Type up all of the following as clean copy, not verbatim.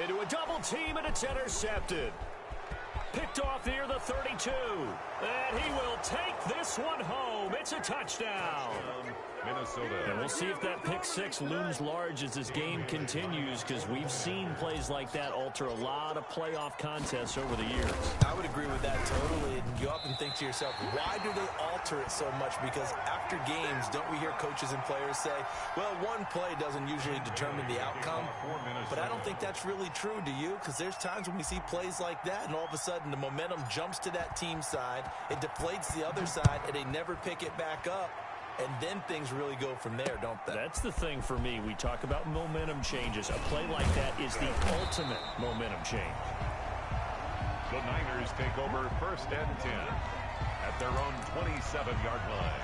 Into a double team, and it's intercepted. Picked off near the 32. And he will take this one home. It's a touchdown. Minnesota. And we'll see if that pick six looms large as this game continues, because we've seen plays like that alter a lot of playoff contests over the years. I would agree with that totally. And you often think to yourself, why do they alter it so much? Because after games, don't we hear coaches and players say, well, one play doesn't usually determine the outcome. But I don't think that's really true, do you? Because there's times when we see plays like that, and all of a sudden the momentum jumps to that team side, it deflates the other side, and they never pick it back up. And then things really go from there, don't they? That's the thing for me. We talk about momentum changes. A play like that is the ultimate momentum change. The Niners take over 1st and 10 at their own 27-yard line.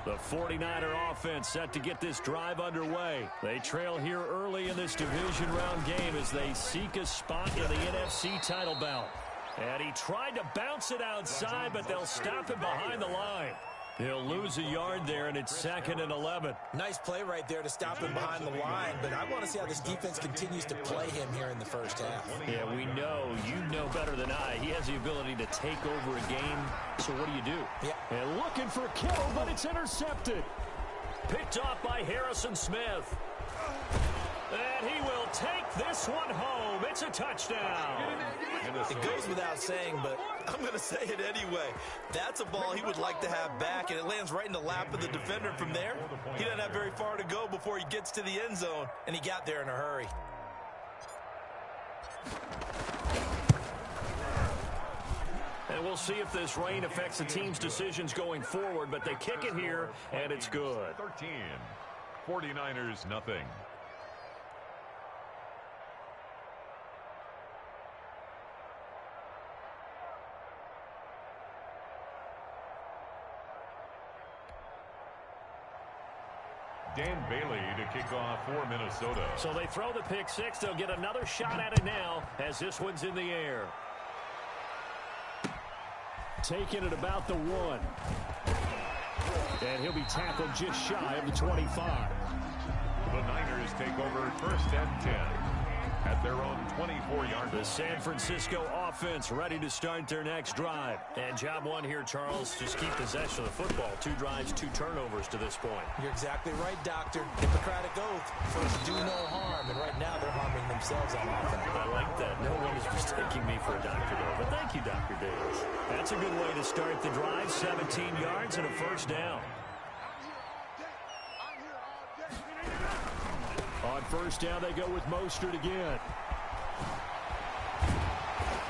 The 49er offense set to get this drive underway. They trail here early in this division round game as they seek a spot in the NFC title bout. And he tried to bounce it outside, but they'll stop him behind the line. He'll lose a yard there, and it's 2nd and 11. Nice play right there to stop him behind the line, but I want to see how this defense continues to play him here in the first half. Yeah, we know. You know better than I. He has the ability to take over a game, so what do? Yeah. And looking for Kittle, but it's intercepted. Picked off by Harrison Smith. And he will take this one home. It's a touchdown. It goes without saying, but I'm going to say it anyway. That's a ball he would like to have back, and it lands right in the lap of the defender from there. He doesn't have very far to go before he gets to the end zone, and he got there in a hurry. And we'll see if this rain affects the team's decisions going forward, but they kick it here, and it's good. 13. 49ers nothing. Dan Bailey to kick off for Minnesota. So they throw the pick six. They'll get another shot at it now as this one's in the air. Taking it about the 1. And he'll be tackled just shy of the 25. The Niners take over 1st and 10 at their own 24-yard line. The San Francisco offense ready to start their next drive. And job one here, Charles, just keep possession of the football. 2 drives, 2 turnovers to this point. You're exactly right, Doctor. Hippocratic oath. First, do no harm. And right now, they're harming themselves on offense. I like that. No one is mistaking me for a doctor, though. But thank you, Dr. Davis. That's a good way to start the drive. 17 yards and a first down. On first down, they go with Mostert again.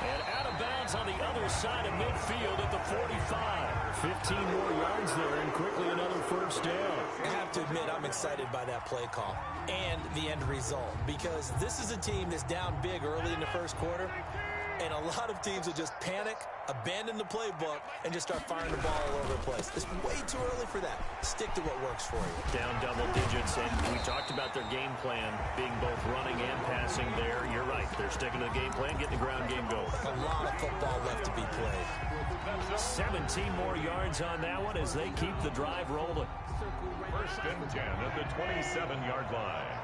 And out of bounds on the other side of midfield at the 45. 15 more yards there, and quickly another first down. I have to admit, I'm excited by that play call and the end result, because this is a team that's down big early in the first quarter, and a lot of teams will just panic, abandon the playbook, and just start firing the ball all over the place. It's way too early for that. Stick to what works for you. Down double digits, and we talked about their game plan being both running and passing there. You're right. They're sticking to the game plan, getting the ground game going. A lot of football left to be played. 17 more yards on that one as they keep the drive rolling. 1st and 10 at the 27-yard line.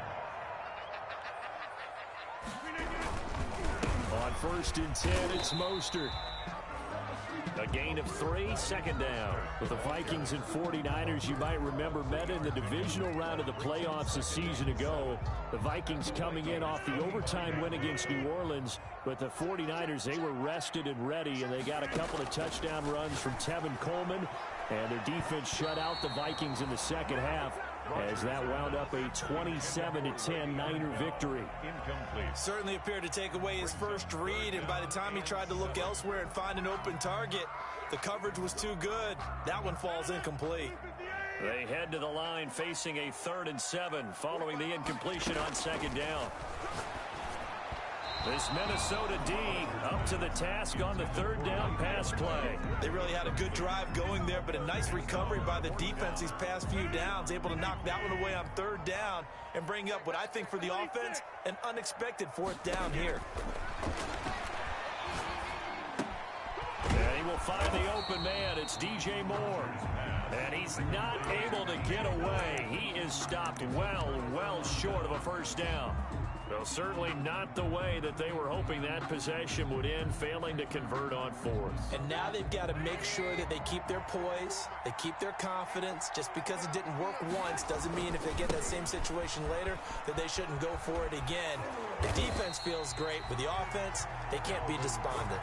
On 1st and 10, it's Mostert. A gain of 3, 2nd down. With the Vikings and 49ers, you might remember, met in the divisional round of the playoffs a season ago. The Vikings coming in off the overtime win against New Orleans, but the 49ers, they were rested and ready, and they got a couple of touchdown runs from Tevin Coleman, and their defense shut out the Vikings in the second half, as that wound up a 27-10 Niner victory. Incomplete. Certainly appeared to take away his first read, and by the time he tried to look elsewhere and find an open target, the coverage was too good. That one falls incomplete. They head to the line facing a 3rd and 7 following the incompletion on 2nd down. This Minnesota D up to the task on the 3rd down pass play. They really had a good drive going there, but a nice recovery by the defense these past few downs, able to knock that one away on 3rd down and bring up what I think for the offense, an unexpected 4th down here. And he will find the open man. It's DJ Moore. And he's not able to get away. He is stopped well short of a first down. Well, certainly not the way that they were hoping that possession would end, failing to convert on fourth. And now they've got to make sure that they keep their poise, they keep their confidence. Just because it didn't work once doesn't mean if they get that same situation later that they shouldn't go for it again. The defense feels great, but the offense, they can't be despondent.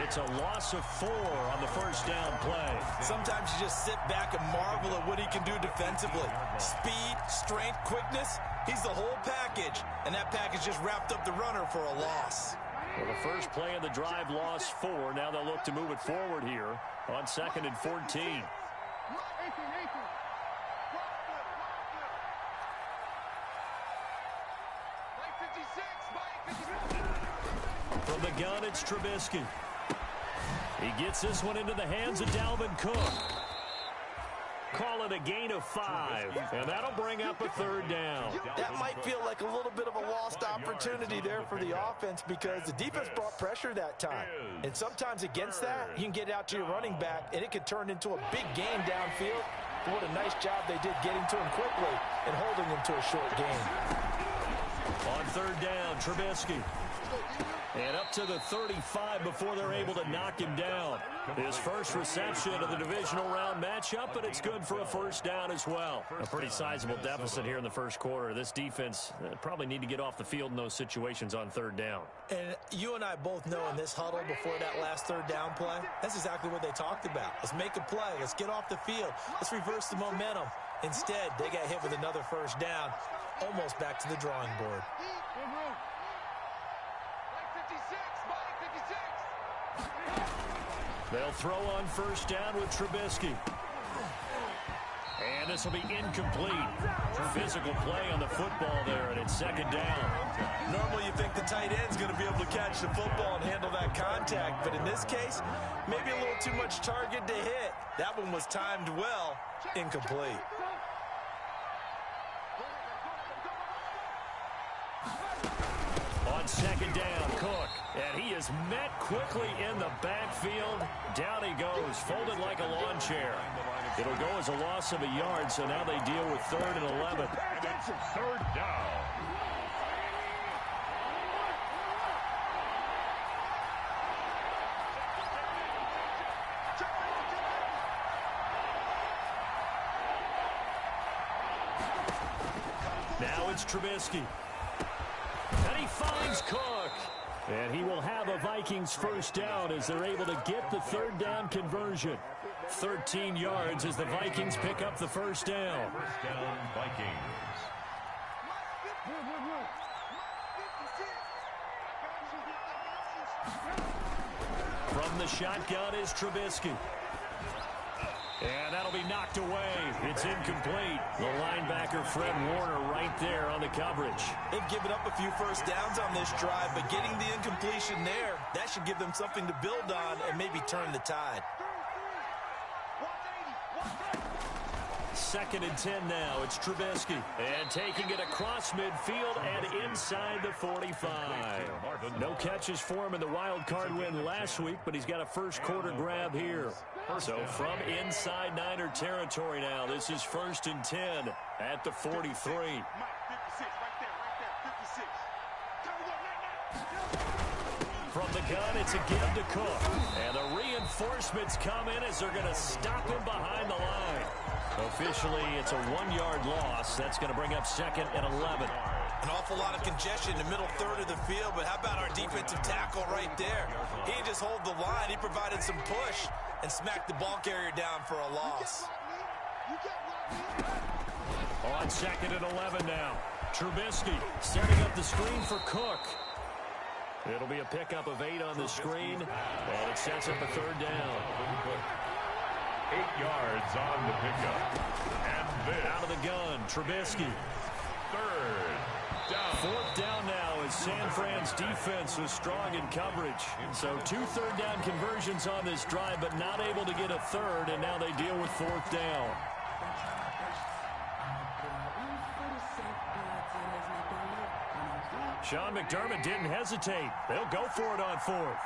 It's a loss of 4 on the first down play. Sometimes you just sit back and marvel at what he can do defensively. Speed, strength, quickness. He's the whole package, and that package just wrapped up the runner for a loss. Well, the first play of the drive lost 4. Now they'll look to move it forward here on 2nd and 14. From the gun, it's Trubisky. He gets this one into the hands of Dalvin Cook. Call it a gain of 5, and that'll bring up a third down. That might feel like a little bit of a lost opportunity there for the offense because the defense brought pressure that time. And sometimes against that, you can get out to your running back, and it could turn into a big gain downfield. But what a nice job they did getting to him quickly and holding him to a short gain. On third down, Trubisky. And up to the 35 before they're able to knock him down. His first reception of the divisional round matchup, but it's good for a first down as well. A pretty sizable deficit here in the first quarter. This defense probably need to get off the field in those situations on third down. And you and I both know in this huddle before that last third down play, that's exactly what they talked about. Let's make a play. Let's get off the field. Let's reverse the momentum. Instead, they got hit with another first down, almost back to the drawing board. They'll throw on first down with Trubisky. And this will be incomplete. Physical play on the football there, and it's second down. Normally you think the tight end's going to be able to catch the football and handle that contact, but in this case, maybe a little too much target to hit. That one was timed well, incomplete. On second down, Cook. And he is met quickly in the backfield. Down he goes, folded like a lawn chair. It'll go as a loss of a yard, so now they deal with 3rd and 11. And it's third down. Now it's Trubisky. And he finds Cook. And he will have a Vikings first down as they're able to get the third down conversion. 13 yards as the Vikings pick up the first down. First down, Vikings. From the shotgun is Trubisky. And that'll be knocked away. It's incomplete. The linebacker, Fred Warner, right there on the coverage. They've given up a few first downs on this drive, but getting the incompletion there, that should give them something to build on and maybe turn the tide. 2nd and 10 now. It's Trubisky. And taking it across midfield and inside the 45. No catches for him in the wild card win last week, but he's got a first quarter grab here. So from inside Niner territory now, this is 1st and 10 at the 43. From the gun, it's a give to Cook. And the reinforcements come in as they're going to stop him behind the line. Officially, it's a 1-yard loss. That's going to bring up 2nd and 11. An awful lot of congestion in the middle third of the field, but how about our defensive tackle right there? He didn't just hold the line. He provided some push and smacked the ball carrier down for a loss. On 2nd and 11 now. Trubisky setting up the screen for Cook. It'll be a pickup of 8 on the screen, and it sets up a third down. 8 yards on the pickup. And this. Out of the gun, Trubisky. 3rd down. 4th down now as San Fran's defense was strong in coverage. So 2 third down conversions on this drive, but not able to get a third, and now they deal with 4th down. Sean McDermott didn't hesitate. They'll go for it on 4th.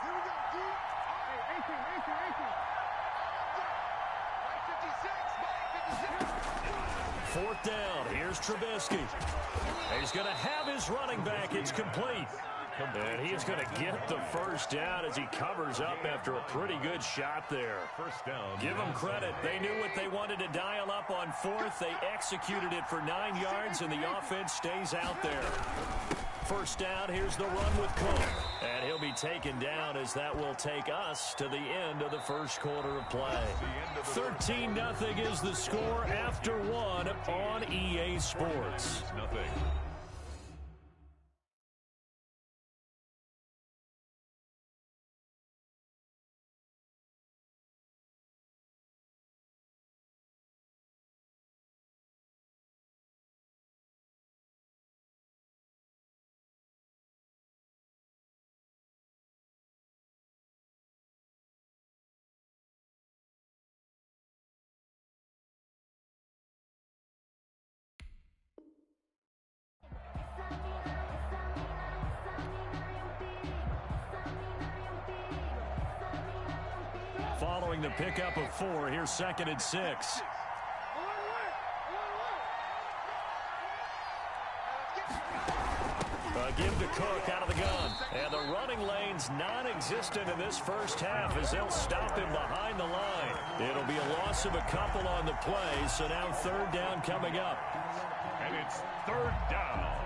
4th down. Here's Trubisky. He's going to have his running back. It's complete. And he's going to get the first down as he covers up after a pretty good shot there. First down. Give them credit. They knew what they wanted to dial up on 4th. They executed it for 9 yards, and the offense stays out there. First down, here's the run with Cook. And he'll be taken down as that will take us to the end of the first quarter of play. 13-0 is the score after 1 on EA Sports. Nothing. Following the pickup of 4, here's 2nd and 6. Give to Cook out of the gun. And the running lane's non-existent in this first half as they'll stop him behind the line. It'll be a loss of a couple on the play, so now 3rd down coming up. And it's 3rd down.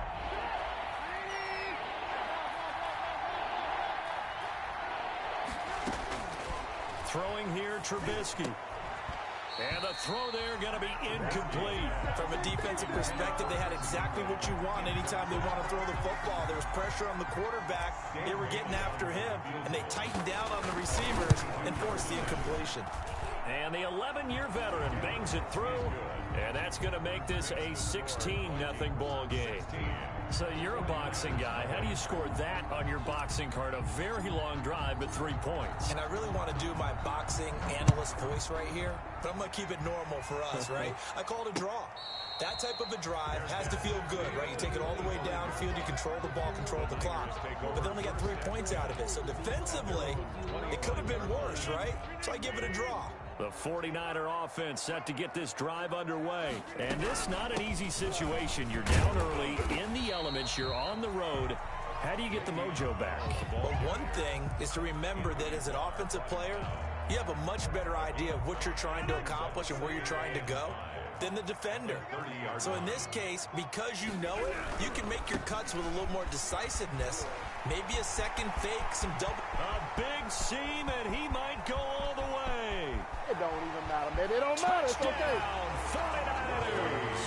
Throwing here, Trubisky. And the throw there going to be incomplete. From a defensive perspective, they had exactly what you want anytime they want to throw the football. There was pressure on the quarterback. They were getting after him, and they tightened down on the receivers and forced the incompletion. And the 11-year veteran bangs it through, and that's going to make this a 16-0 ball game. So you're a boxing guy. How do you score that on your boxing card? A very long drive, but 3 points. And I really want to do my boxing analyst voice right here, but I'm going to keep it normal for us, right? I call it a draw. That type of a drive has to feel good, right? You take it all the way downfield, you control the ball, control the clock. But they only got 3 points out of it. So defensively, it could have been worse, right? So I give it a draw. The 49er offense set to get this drive underway. And this not an easy situation. You're down early, in the elements, you're on the road. How do you get the mojo back? Well, one thing is to remember that as an offensive player, you have a much better idea of what you're trying to accomplish and where you're trying to go than the defender. So in this case, because you know it, you can make your cuts with a little more decisiveness. Maybe a second fake, some double. A big seam, and he might go all the way. It don't even matter, man. It don't matter. It's okay. 49ers.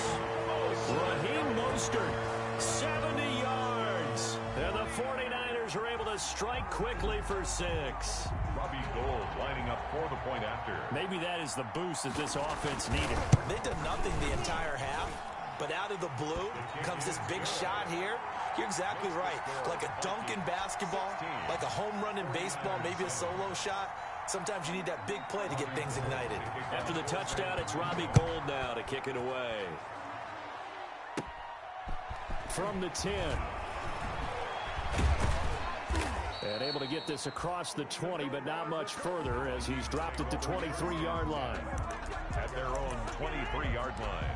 Raheem Mostert, 70 yards. And the 49ers are able to strike quickly for 6. Robbie Gould lining up for the point after. Maybe that is the boost that this offense needed. They did nothing the entire half, but out of the blue comes this big shot here. You're exactly right. Like a dunk in basketball, like a home run in baseball, maybe a solo shot. Sometimes you need that big play to get things ignited. After the touchdown, it's Robbie Gould now to kick it away. From the 10. And able to get this across the 20, but not much further as he's dropped it to 23-yard line. At their own 23-yard line.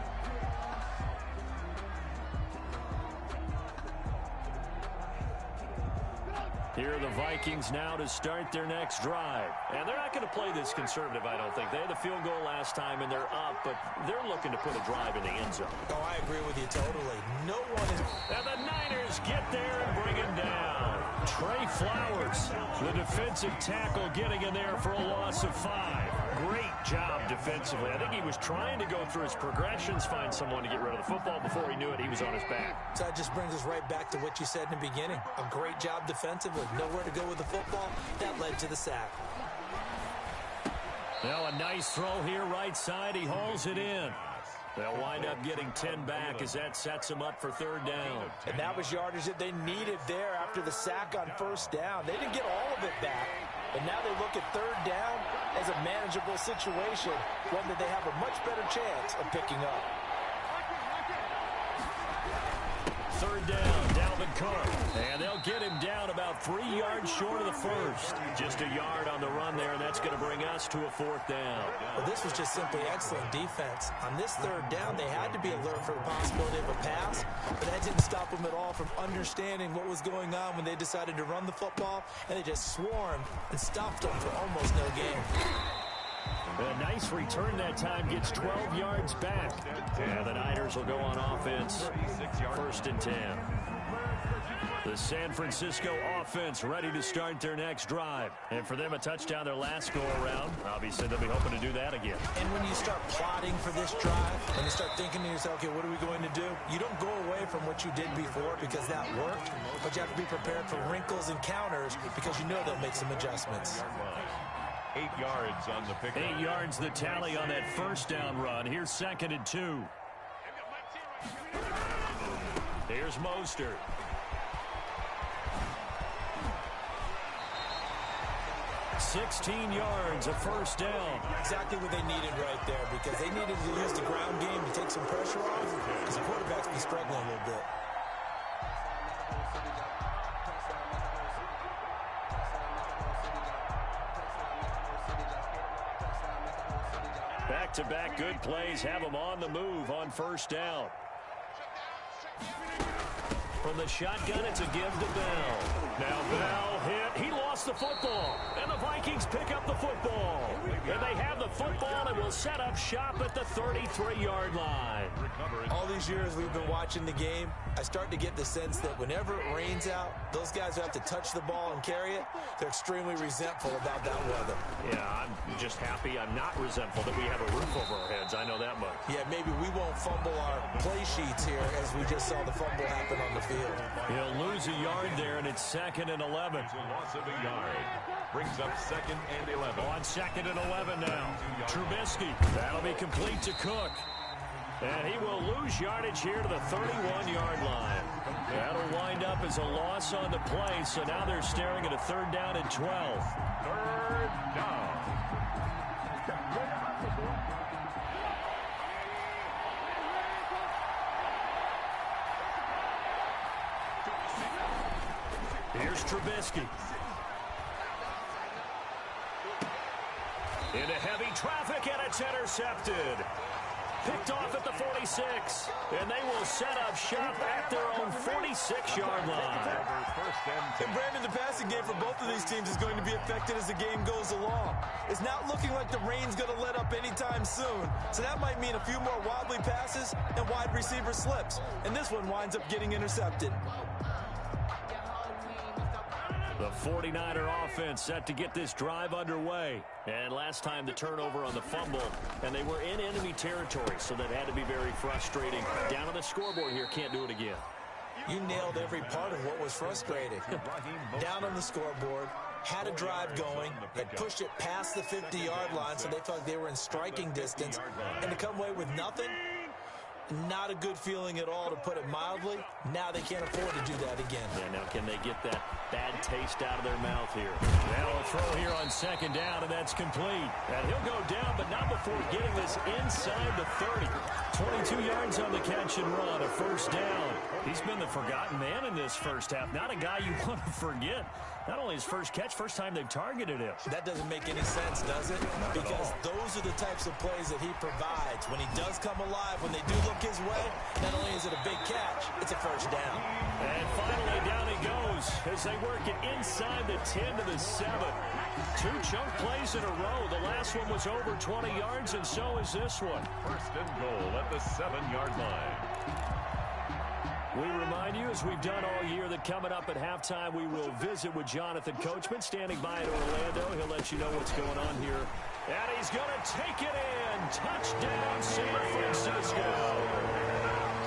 Here are the Vikings now to start their next drive. And they're not going to play this conservative, I don't think. They had the field goal last time, and they're up, but they're looking to put a drive in the end zone. Oh, I agree with you totally. No one is... And the Niners get there and bring him down. Trey Flowers, the defensive tackle, getting in there for a loss of 5. Great job defensively. I think he was trying to go through his progressions, find someone to get rid of the football. Before he knew it, he was on his back. So that just brings us right back to what you said in the beginning. A great job defensively. Nowhere to go with the football. That led to the sack. Now a nice throw here right side. He hauls it in. They'll wind up getting 10 back as that sets them up for 3rd down. And that was yardage that they needed there after the sack on 1st down. They didn't get all of it back. And now they look at 3rd down as a manageable situation, one that they have a much better chance of picking up. 3rd down. Dalvin Cook. And they'll get him down about 3 yards short of the first. Just a yard on the run there, and that's going to bring us to a 4th down. Well, this was just simply excellent defense. On this 3rd down, they had to be alert for the possibility of a pass, but that didn't stop them at all from understanding what was going on when they decided to run the football, and they just swarmed and stopped them for almost no gain. A nice return that time, gets 12 yards back. And the Niners will go on offense, 1st and 10. The San Francisco offense ready to start their next drive. And for them, a touchdown their last go-around. Obviously, they'll be hoping to do that again. And when you start plotting for this drive, and you start thinking to yourself, okay, what are we going to do? You don't go away from what you did before because that worked, but you have to be prepared for wrinkles and counters because you know they'll make some adjustments. 8 yards on the pick. 8 yards the tally on that 1st down run. Here's 2nd and 2. Here's Mostert. $16 yards, a 1st down. Exactly what they needed right there because they needed to use the ground game to take some pressure off because the quarterback's been struggling a little bit. Back-to-back good plays have them on the move on 1st down. From the shotgun, it's a give to Bell. Now Bell hit. He lost the football. And the Vikings pick up the football. And they have the football and will set up shop at the 33-yard line. All these years we've been watching the game, I start to get the sense that whenever it rains out, those guys who have to touch the ball and carry it, they're extremely resentful about that weather. Yeah, I'm just happy I'm not resentful that we have a roof over our heads. I know that much. Yeah, maybe we won't fumble our play sheets here as we just saw the fumble happen on the field. He'll lose a yard there, and it's 2nd and 11. It's a loss of a yard. Brings up 2nd and 11. On 2nd and 11 now. Trubisky. That'll be complete to Cook. And he will lose yardage here to the 31-yard line. That'll wind up as a loss on the play, so now they're staring at a 3rd down and 12. 3rd down. Here's Trubisky. Into heavy traffic, and it's intercepted. Picked off at the 46, and they will set up shop at their own 46-yard line. And Brandon, the passing game for both of these teams is going to be affected as the game goes along. It's not looking like the rain's going to let up anytime soon, so that might mean a few more wobbly passes and wide receiver slips, and this one winds up getting intercepted. The 49er offense set to get this drive underway. And last time the turnover on the fumble, and they were in enemy territory, so that had to be very frustrating. Down on the scoreboard here, can't do it again. You nailed every part of what was frustrating. Down on the scoreboard, had a drive going, had pushed it past the 50-yard line, so they felt like they were in striking distance, and to come away with nothing, not a good feeling at all, to put it mildly. Now they can't afford to do that again. Yeah, now can they get that bad taste out of their mouth here? Now a throw here on 2nd down, and that's complete. And he'll go down, but not before getting this inside the 30. 22 yards on the catch and run, a 1st down. He's been the forgotten man in this first half. Not a guy you want to forget. Not only his first catch, first time they've targeted him. That doesn't make any sense, does it? Because those are the types of plays that he provides. When he does come alive, when they do look his way, not only is it a big catch, it's a 1st down. And finally, down he goes as they work it inside the 10 to the 7. 2 chunk plays in a row. The last one was over 20 yards, and so is this one. 1st and goal at the 7-yard line. We remind you, as we've done all year, that coming up at halftime, we will visit with Jonathan Coachman, standing by in Orlando. He'll let you know what's going on here. And he's going to take it in. Touchdown, San Francisco.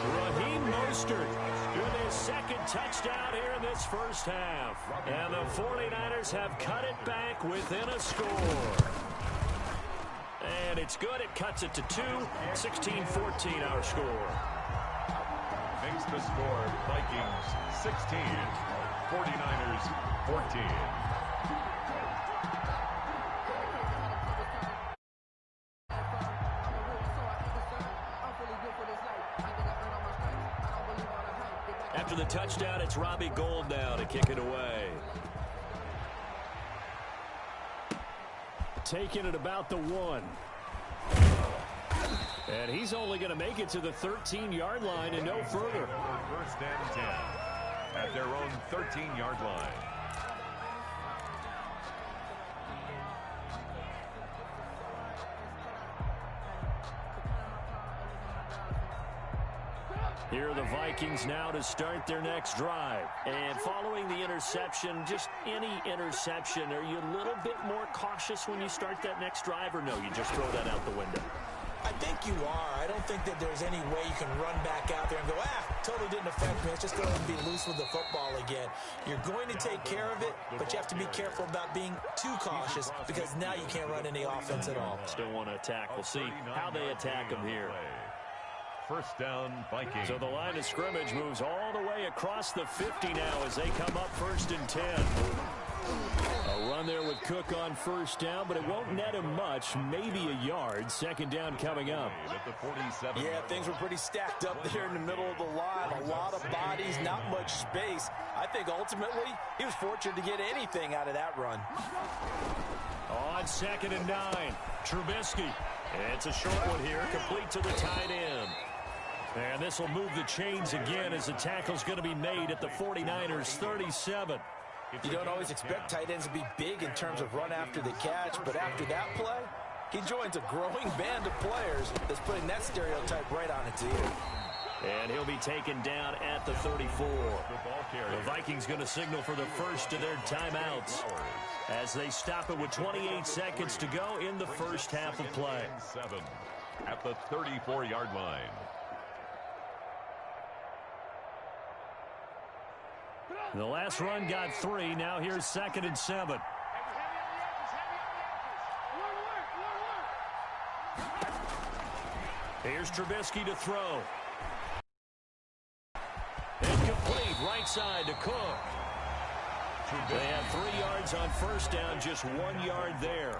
Raheem Mostert with his 2nd touchdown here in this first half. And the 49ers have cut it back within a score. And it's good. It cuts it to 2. 16-14 our score. Makes the score Vikings 16, 49ers 14. After the touchdown, it's Robbie Gould now to kick it away. Taking it about the 1. And he's only going to make it to the 13-yard line and no further. First and 10 at their own 13-yard line. Here are the Vikings now to start their next drive. And following the interception, just any interception, are you a little bit more cautious when you start that next drive, or no, you just throw that out the window? I think you are. I don't think that there's any way you can run back out there and go, totally didn't affect me. Let's just go ahead and be loose with the football again. You're going to take care of it, but you have to be careful about being too cautious because now you can't run any offense at all. Still want to attack. We'll see how they attack them here. First down, Vikings. So the line of scrimmage moves all the way across the 50 now as they come up 1st and 10. A run there with Cook on first down, but it won't net him much, maybe a yard. Second down coming up. Yeah, things were pretty stacked up there in the middle of the line. A lot of bodies, not much space. I think ultimately he was fortunate to get anything out of that run. On 2nd and 9, Trubisky. It's a short one here, complete to the tight end. And this will move the chains again as the tackle's going to be made at the 49ers 37. You don't always expect tight ends to be big in terms of run after the catch, but after that play, he joins a growing band of players that's putting that stereotype right on its ear. And he'll be taken down at the 34. The Vikings going to signal for the first of their timeouts as they stop it with 28 seconds to go in the first half of play. 7 at the 34-yard line. The last run got 3. Now here's 2nd and 7. Here's Trubisky to throw. Incomplete, right side to Cook. They have 3 yards on first down, just 1 yard there.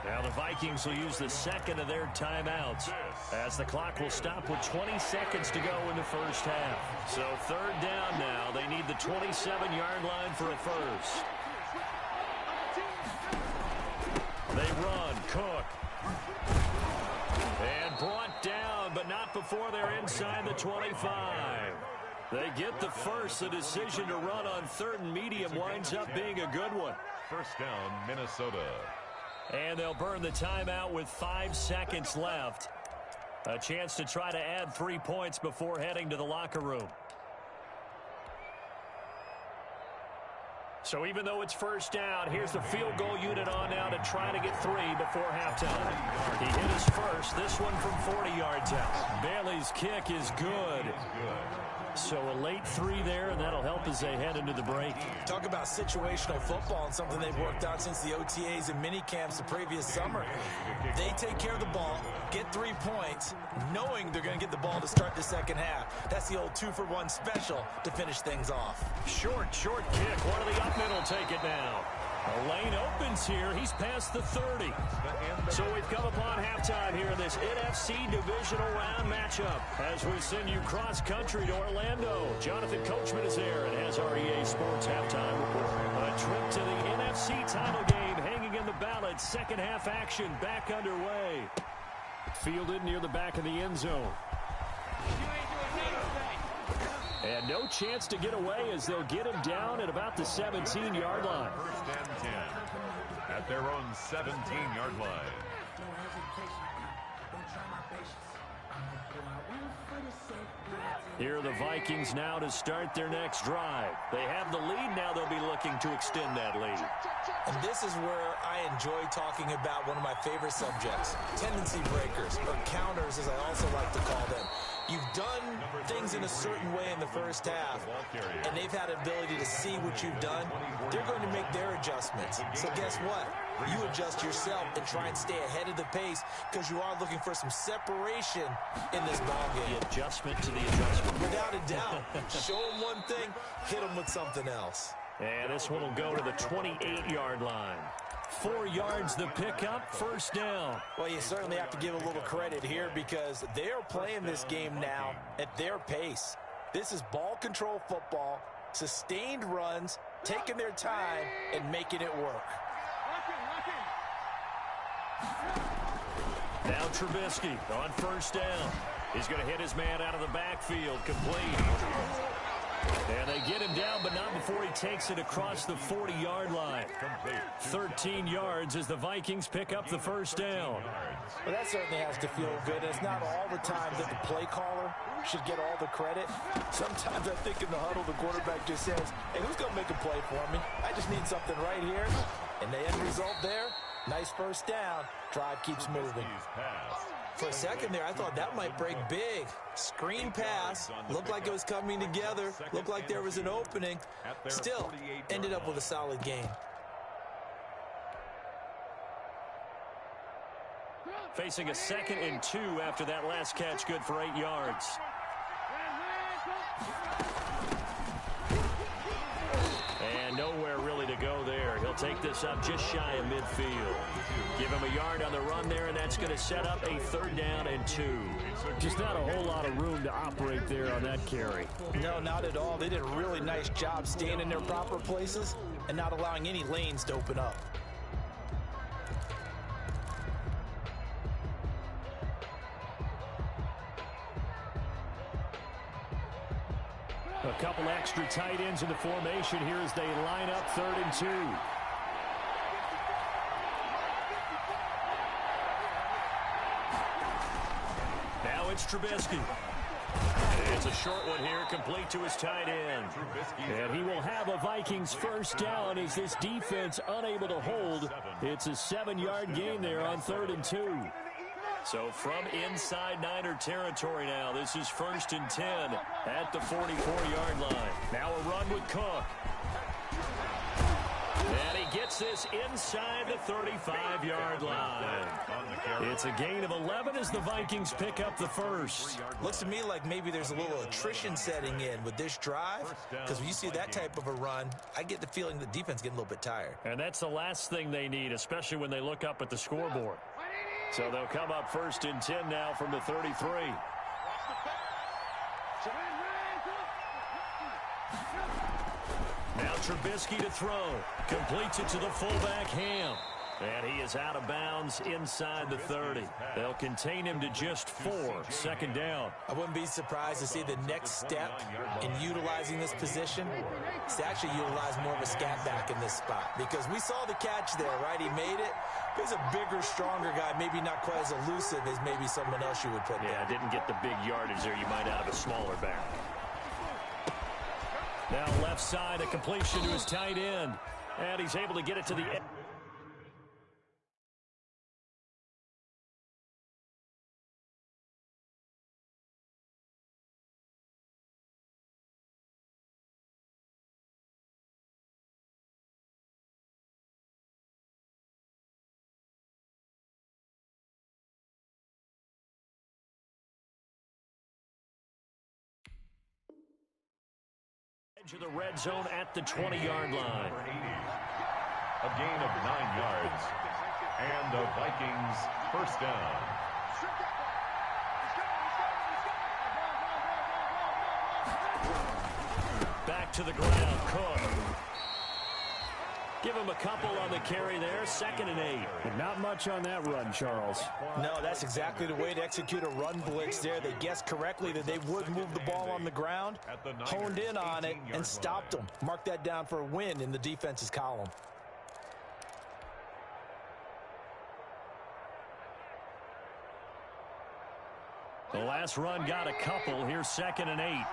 Now the Vikings will use the second of their timeouts as the clock will stop with 20 seconds to go in the first half. So 3rd down now. They need the 27-yard line for a first. They run. Cook. And brought down, but not before they're inside the 25. They get the first. The decision to run on 3rd and medium winds up being a good one. First down, Minnesota. And they'll burn the timeout with 5 seconds left. A chance to try to add 3 points before heading to the locker room. So even though it's first down, here's the field goal unit on now to try to get 3 before halftime. He hit his first, this one from 40 yards out. Bailey's kick is good. So a late 3 there, and that'll help as they head into the break. Talk about situational football and something they've worked on since the OTAs and mini camps the previous summer. They take care of the ball, get 3 points, knowing they're going to get the ball to start the second half. That's the old 2-for-1 special to finish things off. Short kick. One of the up middle take it now. A lane opens here. He's past the 30. So we've come upon halftime here in this NFC Divisional Round matchup as we send you cross-country to Orlando. Jonathan Coachman is there and has our EA Sports Halftime Report. A trip to the NFC title game hanging in the balance. Second half action back underway. Fielded near the back of the end zone. And no chance to get away as they'll get him down at about the 17-yard line. First and 10 at their own 17-yard line. Here are the Vikings now to start their next drive. They have the lead now. They'll be looking to extend that lead. And this is where I enjoy talking about one of my favorite subjects, tendency breakers, or counters as I also like to call them. You've done things in a certain way in the first half, and they've had an ability to see what you've done. They're going to make their adjustments. So guess what? You adjust yourself and try and stay ahead of the pace because you are looking for some separation in this ballgame. The adjustment to the adjustment. Without a doubt. Show them one thing, hit them with something else. And this one will go to the 28-yard line. 4 yards the pickup, first down. Well, you certainly have to give a little credit here because they're playing this game now at their pace. This is ball control football, sustained runs, taking their time, and making it work. Now Trubisky on first down. He's going to hit his man out of the backfield, complete. And they get him down, but not before he takes it across the 40-yard line. 13 yards as the Vikings pick up the first down. Well, that certainly has to feel good. It's not all the time that the play caller should get all the credit. Sometimes I think in the huddle, the quarterback just says, hey, who's going to make a play for me? I just need something right here. And the end result there, nice first down. Drive keeps moving. For a second there, I thought that might break big. Screen pass. Looked like it was coming together. Looked like there was an opening. Still, ended up with a solid game. Facing a 2nd and 2 after that last catch, good for 8 yards. And nowhere really to go there. He'll take this up just shy of midfield. Give him a yard on the run there, and that's going to set up a 3rd down and 2. Just not a whole lot of room to operate there on that carry. No, not at all. They did a really nice job staying in their proper places and not allowing any lanes to open up. A couple extra tight ends in the formation here as they line up 3rd and 2. Now it's Trubisky. It's a short one here, complete to his tight end. And he will have a Vikings first down as this defense unable to hold. It's a 7-yard gain there on 3rd and 2. So from inside Niner territory now, this is 1st and 10 at the 44-yard line. Now a run with Cook. And he gets this inside the 35-yard line. It's a gain of 11 as the Vikings pick up the first. Looks to me like maybe there's a little attrition setting in with this drive, because when you see that type of a run, I get the feeling the defense getting a little bit tired. And that's the last thing they need, especially when they look up at the scoreboard. So they'll come up 1st and 10 now from the 33. Now Trubisky to throw. Completes it to the fullback, Ham. And he is out of bounds inside the 30. They'll contain him to just 4. 2nd down. I wouldn't be surprised to see the next step in utilizing this position is to actually utilize more of a scat back in this spot. Because we saw the catch there, right? He made it. He's a bigger, stronger guy, maybe not quite as elusive as maybe someone else you would put there. Yeah, didn't get the big yardage there you might out of a smaller back. Now left side, a completion to his tight end. And he's able to get it to the end. To the red zone at the 20-yard line. A gain of 9 yards. And the Vikings first down. Back to the ground, Cook. Give him a couple on the carry there. 2nd and 8. And not much on that run, Charles. No, that's exactly the way to execute a run blitz there. They guessed correctly that they would move the ball on the ground, honed in on it, and stopped them. Mark that down for a win in the defense's column. The last run got a couple. Here's 2nd and 8.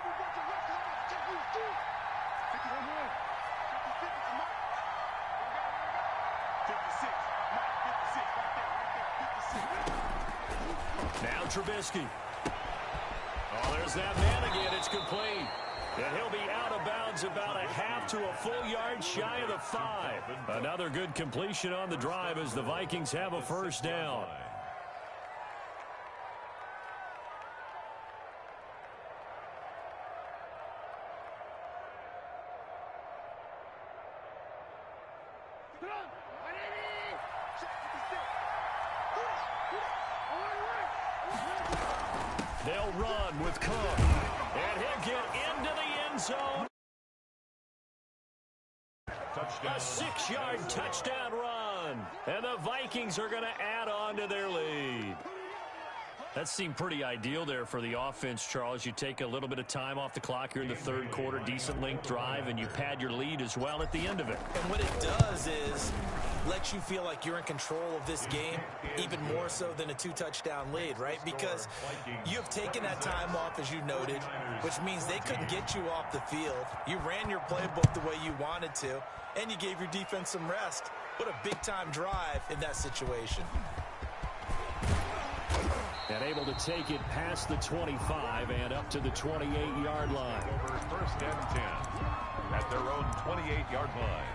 Now Trubisky. Oh, there's that man again. It's complete. And he'll be out of bounds about a half to a full yard shy of the 5. Another good completion on the drive as the Vikings have a first down. They'll run with Cook. And he'll get zone. Touchdown. A 6-yard touchdown run. And the Vikings are going to add on to their lead. That seemed pretty ideal there for the offense, Charles. You take a little bit of time off the clock here in the third quarter, decent length drive, and you pad your lead as well at the end of it. And what it does is let you feel like you're in control of this game, even more so than a 2-touchdown lead, right? Because you have taken that time off, as you noted, which means they couldn't get you off the field. You ran your playbook the way you wanted to, and you gave your defense some rest. What a big-time drive in that situation. And able to take it past the 25 and up to the 28-yard line. Over first and 10 at their own 28-yard line.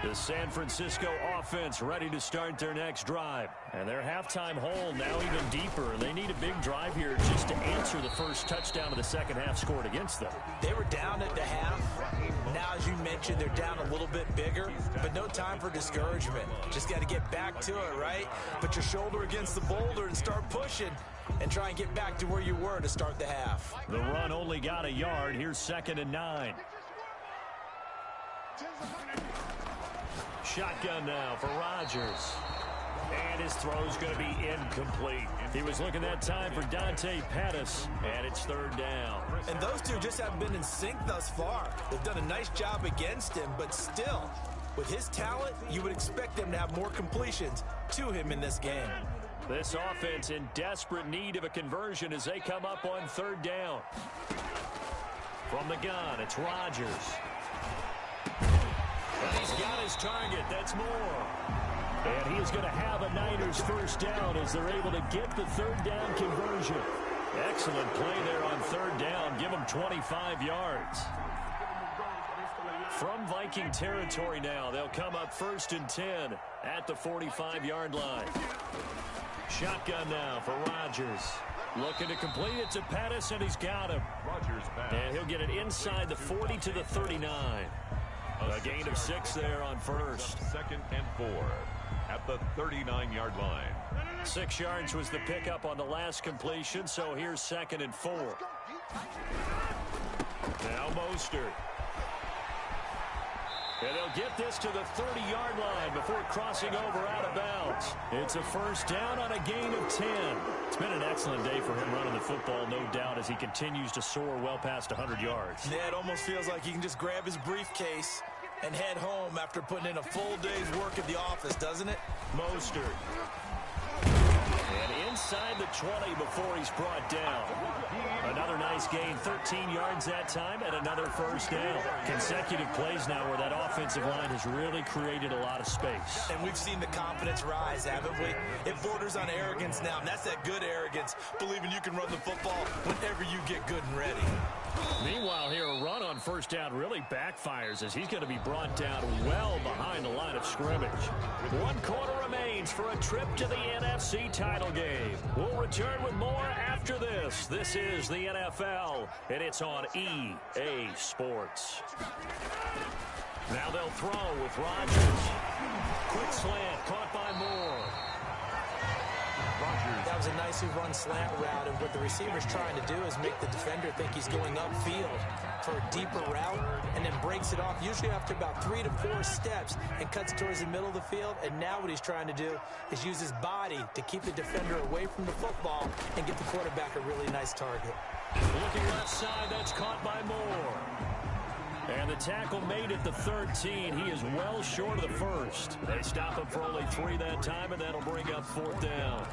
The San Francisco offense ready to start their next drive. And their halftime hole now even deeper. They need a big drive here just to answer the first touchdown of the second half scored against them. They were down at the half. Now, as you mentioned, they're down a little bit bigger, but no time for discouragement. Just got to get back to it, right? Put your shoulder against the boulder and start pushing and try and get back to where you were to start the half. The run only got a yard. Here's 2nd and 9. Shotgun now for Rodgers. And his throw's going to be incomplete. He was looking that time for Dante Pettis, and it's 3rd down. And those two just haven't been in sync thus far. They've done a nice job against him, but still, with his talent, you would expect them to have more completions to him in this game. This offense in desperate need of a conversion as they come up on 3rd down. From the gun, it's Rodgers. And he's got his target. That's Moore. And he is going to have a Niners first down as they're able to get the 3rd down conversion. Excellent play there on 3rd down. Give them 25 yards. From Viking territory now, they'll come up 1st and 10 at the 45-yard line. Shotgun now for Rodgers. Looking to complete it to Pettis, and he's got him. Rodgers pass. And he'll get it inside the 40 to the 39. A gain of 6 there on first. 2nd and 4 at the 39-yard line. 6 yards was the pickup on the last completion, so here's 2nd and 4. Now Mostert. And they'll get this to the 30-yard line before crossing over out of bounds. It's a first down on a gain of 10. It's been an excellent day for him running the football, no doubt, as he continues to soar well past 100 yards. Yeah, it almost feels like he can just grab his briefcase and head home after putting in a full day's work at the office, doesn't it? Mostert. And inside the 20 before he's brought down. Another nice gain, 13 yards that time, and another first down. Consecutive plays now where that offensive line has really created a lot of space. And we've seen the confidence rise, haven't we? It borders on arrogance now, and that's that good arrogance, believing you can run the football whenever you get good and ready. Meanwhile, here a run on first down really backfires as he's going to be brought down well behind the line of scrimmage. 1 quarter remains for a trip to the NFC title game. We'll return with more after this. This is the NFL, and it's on EA Sports. Now they'll throw with Rodgers. Quick slant caught by Moore. That was a nicely run slant route, and what the receiver's trying to do is make the defender think he's going upfield for a deeper route, and then breaks it off, usually after about 3 to 4 steps, and cuts towards the middle of the field. And now what he's trying to do is use his body to keep the defender away from the football and get the quarterback a really nice target. Looking left side, that's caught by Moore. And the tackle made at the 13. He is well short of the first. They stop him for only 3 that time, and that'll bring up 4th down.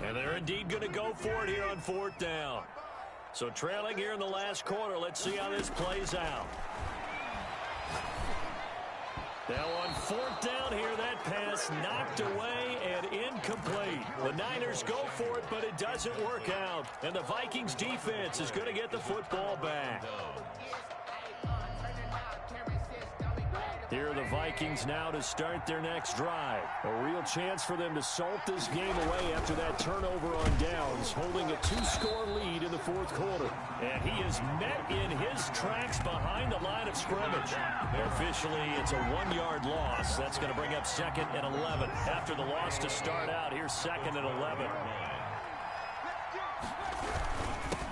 And they're indeed going to go for it here on 4th down. So trailing here in the last quarter, let's see how this plays out. Now on 4th down here, that pass knocked away and incomplete. The Niners go for it, but it doesn't work out. And the Vikings defense is going to get the football back. Here are the Vikings now to start their next drive. A real chance for them to salt this game away after that turnover on downs, holding a 2-score lead in the 4th quarter. And he is met in his tracks behind the line of scrimmage. Officially, it's a 1-yard loss. That's going to bring up 2nd and 11. After the loss to start out, here's 2nd and 11.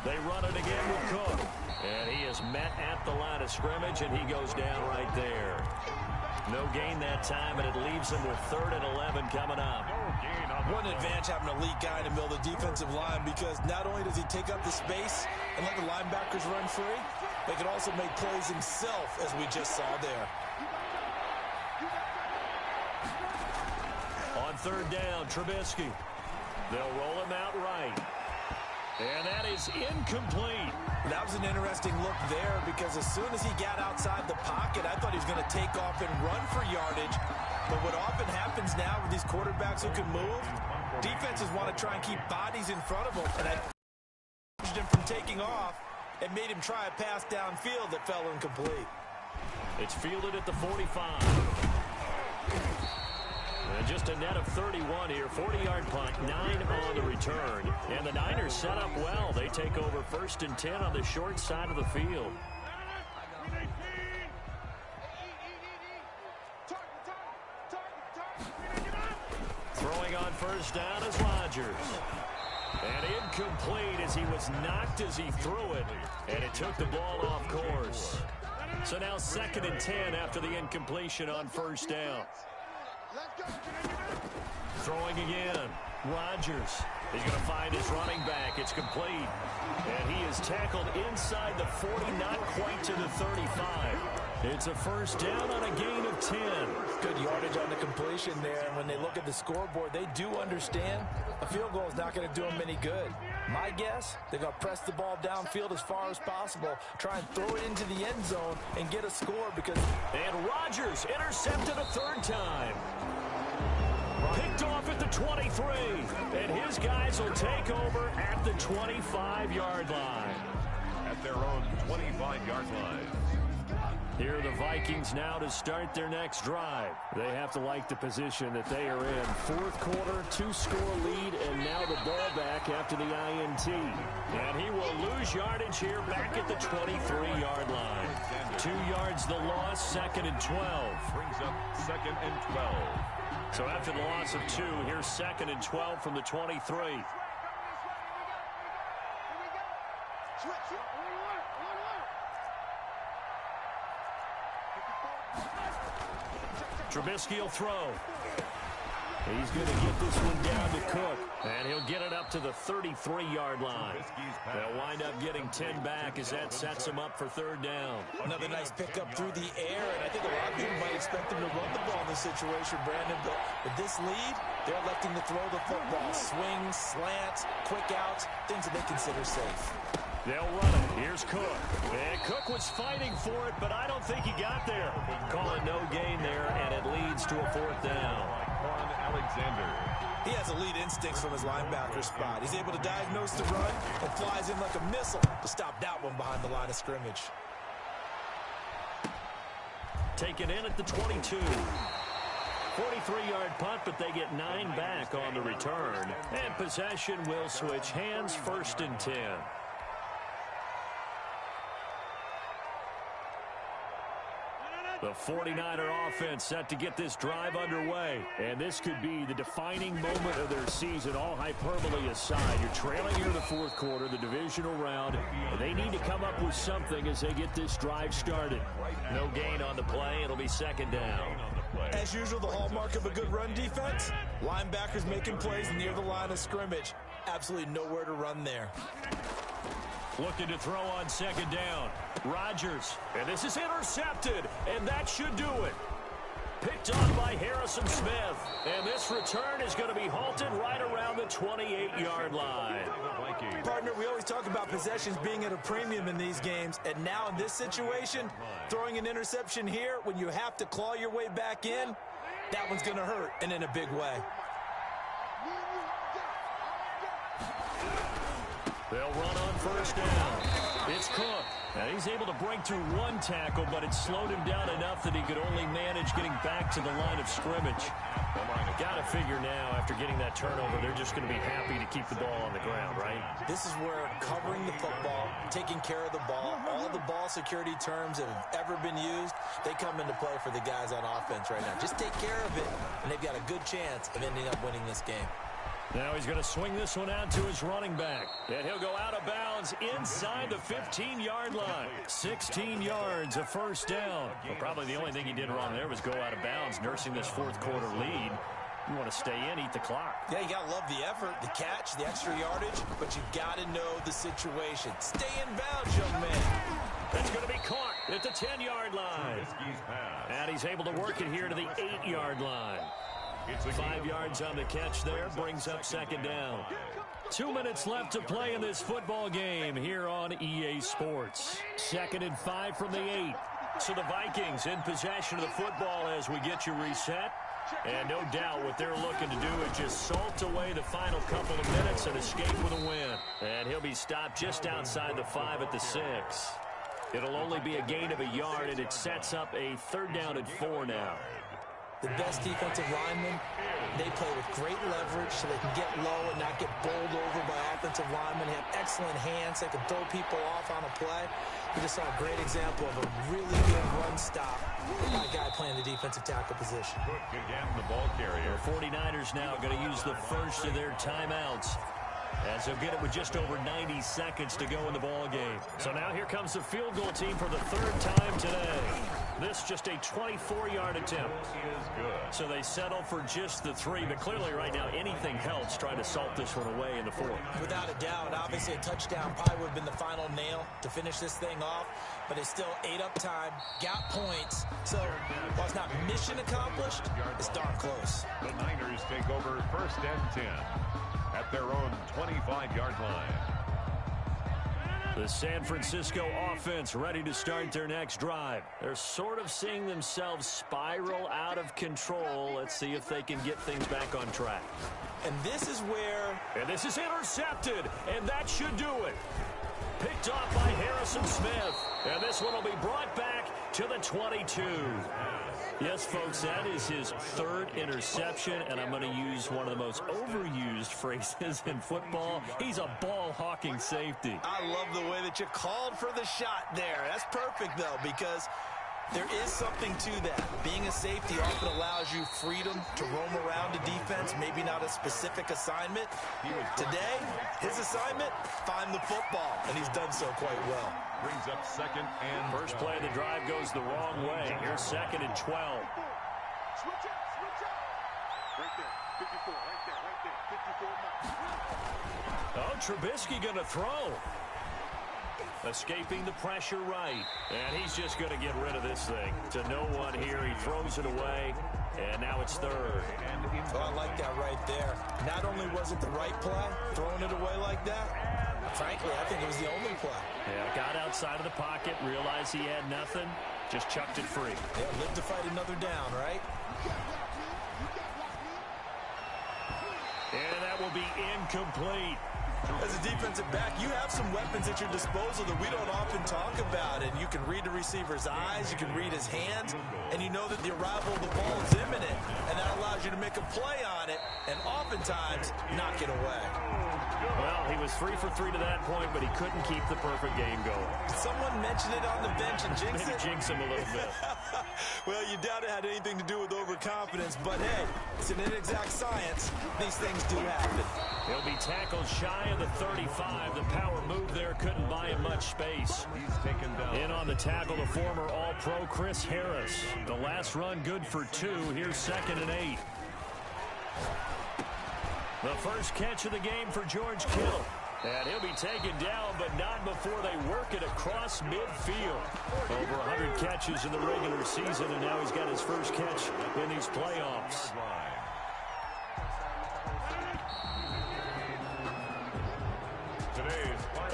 They run it again with Cook. And he is met at the line of scrimmage, and he goes down right there. No gain that time, and it leaves him with 3rd and 11 coming up. What an advantage having an elite guy in the middle of the defensive line, because not only does he take up the space and let the linebackers run free, but he can also make plays himself, as we just saw there. On 3rd down, Trubisky. They'll roll him out right. And that is incomplete. That was an interesting look there, because as soon as he got outside the pocket, I thought he was going to take off and run for yardage. But what often happens now with these quarterbacks who can move, defenses want to try and keep bodies in front of them. And I pushed him from taking off and made him try a pass downfield that fell incomplete. It's fielded at the 45. And just a net of 31 here. 40-yard punt, 9 on the return. And the Niners set up well. They take over 1st and 10 on the short side of the field. Throwing on 1st down is Rodgers. And incomplete as he was knocked as he threw it. And it took the ball off course. So now 2nd and 10 after the incompletion on 1st down. Throwing again. Rodgers. He's going to find his running back. It's complete. And he is tackled inside the 40, not quite to the 35. It's a 1st down on a gain of 10. Good yardage on the completion there. And when they look at the scoreboard, they do understand a field goal is not going to do them any good. My guess, they're going to press the ball downfield as far as possible, try and throw it into the end zone and get a score because... And Rodgers intercepted a 3rd time. Picked off at the 23. And his guys will take over at the 25-yard line. At their own 25-yard line. Here are the Vikings now to start their next drive. They have to like the position that they are in. 4th quarter, 2-score lead, and now the ball back after the INT. And he will lose yardage here back at the 23-yard line. 2 yards the loss, 2nd and 12. Brings up 2nd and 12. So after the loss of 2, here's 2nd and 12 from the 23. Trubisky will throw. He's going to get this one down to Cook. And he'll get it up to the 33-yard line. They'll wind up getting 10 back as that sets him up for 3rd down. Another nice pickup through the air, and I think a lot of people might expect him to run the ball in this situation, Brandon. But with this lead, they're electing to throw the football. Swings, slants, quick outs, things that they consider safe. They'll run it. Here's Cook. And Cook was fighting for it, but I don't think he got there. Calling no gain there, and it leads to a 4th down. Quan Alexander. He has elite instincts from his linebacker spot. He's able to diagnose the run and flies in like a missile to stop that one behind the line of scrimmage. Taken in at the 22. 43-yard punt, but they get 9 back on the return. And possession will switch hands, 1st and 10. The 49er offense set to get this drive underway. And this could be the defining moment of their season, all hyperbole aside. You're trailing here in the 4th quarter, the divisional round. And they need to come up with something as they get this drive started. No gain on the play. It'll be 2nd down. As usual, the hallmark of a good run defense, linebackers making plays near the line of scrimmage. Absolutely nowhere to run there. Looking to throw on 2nd down. Rodgers. And this is intercepted. And that should do it. Picked on by Harrison Smith. And this return is going to be halted right around the 28-yard line. Partner, we always talk about possessions being at a premium in these games. And now in this situation, throwing an interception here when you have to claw your way back in, that one's going to hurt, and in a big way. They'll run on 1st down. It's Cook. And he's able to break through 1 tackle, but it slowed him down enough that he could only manage getting back to the line of scrimmage. Got to figure now, after getting that turnover, they're just going to be happy to keep the ball on the ground, right? This is where covering the football, taking care of the ball, all the ball security terms that have ever been used, they come into play for the guys on offense right now. Just take care of it, and they've got a good chance of ending up winning this game. Now he's going to swing this one out to his running back. And he'll go out of bounds inside the 15-yard line. 16 yards, a first down. Well, probably the only thing he did wrong there was go out of bounds, nursing this fourth quarter lead. You want to stay in, eat the clock. Yeah, you got to love the effort, the catch, the extra yardage, but you got to know the situation. Stay in bounds, young man. That's going to be caught at the 10-yard line. And he's able to work it here to the 8-yard line. 5 yards on the catch there, brings up second down. 2 minutes left to play in this football game here on EA Sports. 2nd and 5 from the 8. So the Vikings in possession of the football as we get you reset. And no doubt what they're looking to do is just salt away the final couple of minutes and escape with a win. And he'll be stopped just outside the 5 at the 6. It'll only be a gain of a yard, and it sets up a 3rd down and 4 now. The best defensive linemen, they play with great leverage so they can get low and not get bowled over by offensive linemen. They have excellent hands. They can throw people off on a play. We just saw a great example of a really good run stop by a guy playing the defensive tackle position. Again, the ball carrier. The 49ers now going to use the first of their timeouts, as they'll get it with just over 90 seconds to go in the ball game. So now here comes the field goal team for the 3rd time today. This just a 24-yard attempt. So they settle for just the 3, but clearly right now anything helps trying to salt this one away in the 4th. Without a doubt, obviously a touchdown probably would have been the final nail to finish this thing off, but it's still 8 up time, got points. So while it's not mission accomplished, it's darn close. The Niners take over 1st and 10 at their own 25-yard line. The San Francisco offense ready to start their next drive. They're sort of seeing themselves spiral out of control. Let's see if they can get things back on track. And this is where... And this is intercepted, and that should do it. Picked off by Harrison Smith. And this one will be brought back to the 22. Yes, folks, that is his 3rd interception, and I'm going to use one of the most overused phrases in football. He's a ball-hawking safety. I love the way that you called for the shot there. That's perfect, though, because there is something to that. Being a safety often allows you freedom to roam around a defense, maybe not a specific assignment. Today, his assignment, find the football, and he's done so quite well. Brings up 2nd and First play of the drive goes the wrong way. Here's 2nd and 12. Switch up. Right there. 54, right there. 54 now. Oh, Trubisky going to throw. Escaping the pressure right. And he's just going to get rid of this thing. To no one here. He throws it away. And now it's 3rd. Oh, I like that right there. Not only was it the right play, throwing it away like that, frankly, I think it was the only play. Yeah, got outside of the pocket, realized he had nothing, just chucked it free. Yeah, live to fight another down, right? And that will be incomplete. As a defensive back, you have some weapons at your disposal that we don't often talk about. And you can read the receiver's eyes, you can read his hands, and you know that the arrival of the ball is imminent. And that allows you to make a play on it and oftentimes knock it away. Well, he was 3 for 3 to that point, but he couldn't keep the perfect game going. Someone mentioned it on the bench and jinx Maybe it. jinx him a little bit. Well, you doubt it had anything to do with overconfidence, but hey, it's an inexact science. These things do happen. He'll be tackled shy of the 35. The power move there couldn't buy him much space. he's taken down. In on the tackle, the former All-Pro Chris Harris. The last run good for 2. Here's 2nd and 8. The first catch of the game for George Kittle. And he'll be taken down, but not before they work it across midfield. Over 100 catches in the regular season, and now he's got his first catch in these playoffs.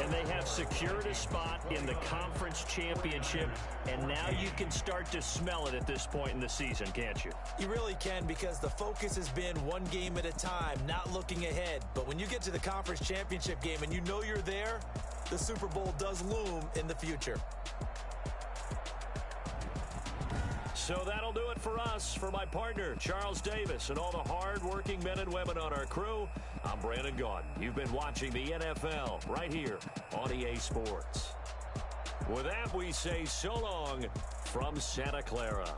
And they have secured a spot in the conference championship, and now you can start to smell it at this point in the season, can't you? You really can, because the focus has been one game at a time, not looking ahead. But when you get to the conference championship game and you know you're there, the Super Bowl does loom in the future. So that'll do it for us. For my partner, Charles Davis, and all the hard-working men and women on our crew, I'm Brandon Gaudin. You've been watching the NFL right here on EA Sports. With that, we say so long from Santa Clara.